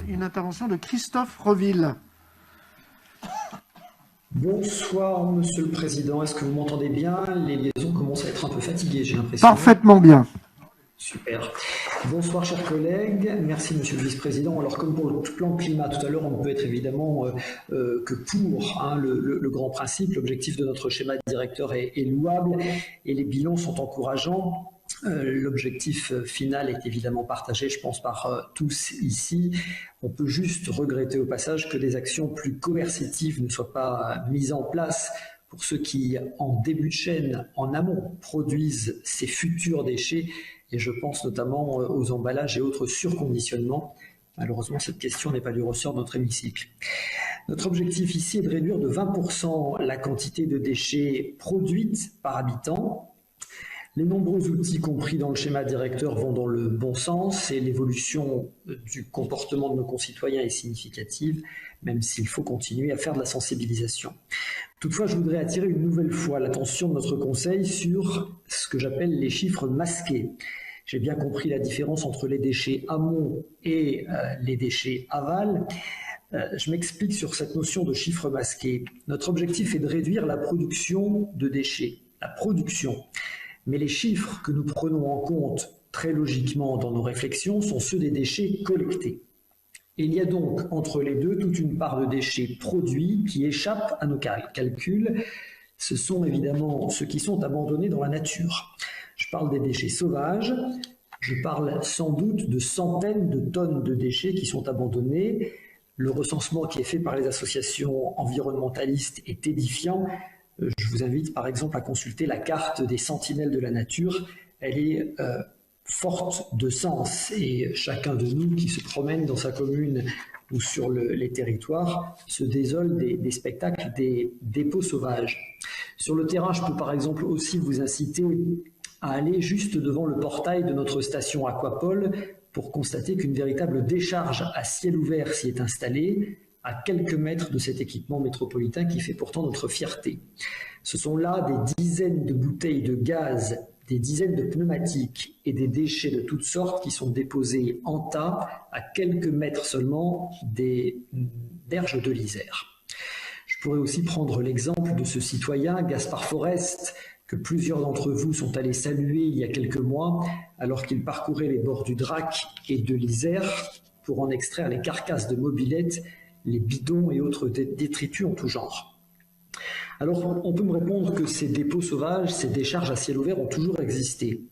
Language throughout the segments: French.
Une intervention de Christophe Reville. Bonsoir Monsieur le Président, est-ce que vous m'entendez bien? Les liaisons commencent à être un peu fatiguées, j'ai l'impression. Parfaitement bien. Super. Bonsoir chers collègues, merci Monsieur le Vice-président. Alors comme pour le plan climat tout à l'heure, on ne peut être évidemment que pour le grand principe. L'objectif de notre schéma directeur est louable et les bilans sont encourageants. L'objectif final est évidemment partagé, je pense, par tous ici. On peut juste regretter au passage que des actions plus coercitives ne soient pas mises en place pour ceux qui, en début de chaîne, en amont, produisent ces futurs déchets. Et je pense notamment aux emballages et autres surconditionnements. Malheureusement, cette question n'est pas du ressort de notre hémicycle. Notre objectif ici est de réduire de 20% la quantité de déchets produites par habitant. Les nombreux outils compris dans le schéma directeur vont dans le bon sens et l'évolution du comportement de nos concitoyens est significative, même s'il faut continuer à faire de la sensibilisation. Toutefois, je voudrais attirer une nouvelle fois l'attention de notre Conseil sur ce que j'appelle les chiffres masqués. J'ai bien compris la différence entre les déchets amont et les déchets aval. Je m'explique sur cette notion de chiffres masqués. Notre objectif est de réduire la production de déchets, la production. Mais les chiffres que nous prenons en compte très logiquement dans nos réflexions sont ceux des déchets collectés. Et il y a donc entre les deux toute une part de déchets produits qui échappent à nos calculs. Ce sont évidemment ceux qui sont abandonnés dans la nature. Je parle des déchets sauvages, je parle sans doute de centaines de tonnes de déchets qui sont abandonnés. Le recensement qui est fait par les associations environnementalistes est édifiant. Je vous invite par exemple à consulter la carte des sentinelles de la nature. Elle est forte de sens et chacun de nous qui se promène dans sa commune ou sur les territoires se désole des spectacles des dépôts sauvages. Sur le terrain, je peux par exemple aussi vous inciter à aller juste devant le portail de notre station Aquapol pour constater qu'une véritable décharge à ciel ouvert s'y est installée, à quelques mètres de cet équipement métropolitain qui fait pourtant notre fierté. Ce sont là des dizaines de bouteilles de gaz, des dizaines de pneumatiques et des déchets de toutes sortes qui sont déposés en tas à quelques mètres seulement des berges de l'Isère. Je pourrais aussi prendre l'exemple de ce citoyen, Gaspard Forest, que plusieurs d'entre vous sont allés saluer il y a quelques mois alors qu'il parcourait les bords du Drac et de l'Isère pour en extraire les carcasses de mobylettes, les bidons et autres détritus en tout genre. Alors, on peut me répondre que ces dépôts sauvages, ces décharges à ciel ouvert ont toujours existé.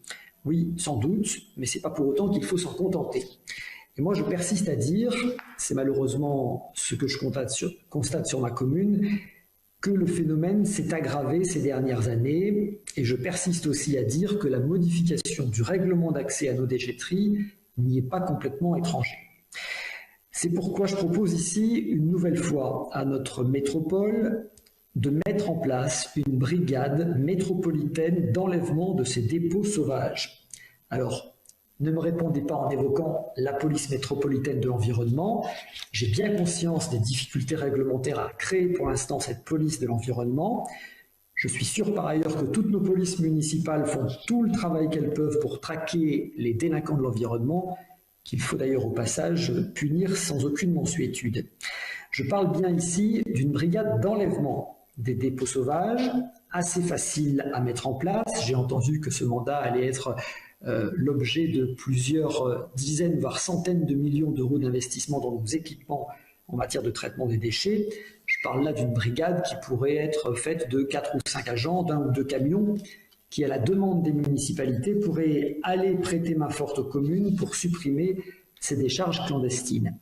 Oui, sans doute, mais ce n'est pas pour autant qu'il faut s'en contenter. Et moi, je persiste à dire, c'est malheureusement ce que je constate sur ma commune, que le phénomène s'est aggravé ces dernières années, et je persiste aussi à dire que la modification du règlement d'accès à nos déchetteries n'y est pas complètement étrangère. C'est pourquoi je propose ici, une nouvelle fois à notre métropole, de mettre en place une brigade métropolitaine d'enlèvement de ces dépôts sauvages. Alors, ne me répondez pas en évoquant la police métropolitaine de l'environnement. J'ai bien conscience des difficultés réglementaires à créer pour l'instant cette police de l'environnement. Je suis sûr par ailleurs que toutes nos polices municipales font tout le travail qu'elles peuvent pour traquer les délinquants de l'environnement, qu'il faut d'ailleurs au passage punir sans aucune mansuétude. Je parle bien ici d'une brigade d'enlèvement des dépôts sauvages, assez facile à mettre en place. J'ai entendu que ce mandat allait être l'objet de plusieurs dizaines, voire centaines de millions d'euros d'investissement dans nos équipements en matière de traitement des déchets. Je parle là d'une brigade qui pourrait être faite de 4 ou 5 agents, d'un ou deux camions, qui, à la demande des municipalités, pourraient aller prêter main forte aux communes pour supprimer ces décharges clandestines.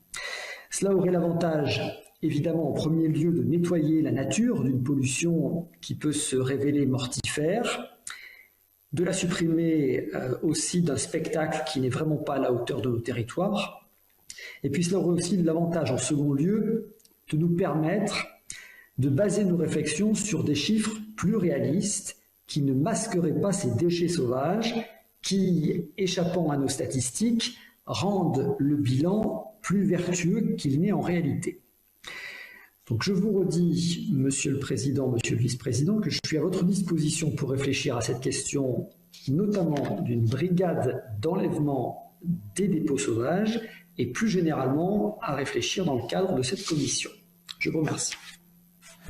Cela aurait l'avantage, évidemment, en premier lieu, de nettoyer la nature d'une pollution qui peut se révéler mortifère, de la supprimer aussi d'un spectacle qui n'est vraiment pas à la hauteur de nos territoires. Et puis cela aurait aussi l'avantage, en second lieu, de nous permettre de baser nos réflexions sur des chiffres plus réalistes qui ne masqueraient pas ces déchets sauvages qui, échappant à nos statistiques, rendent le bilan plus vertueux qu'il n'est en réalité. Donc je vous redis, Monsieur le Président, Monsieur le Vice-président, que je suis à votre disposition pour réfléchir à cette question, notamment d'une brigade d'enlèvement des dépôts sauvages, et plus généralement à réfléchir dans le cadre de cette commission. Je vous remercie.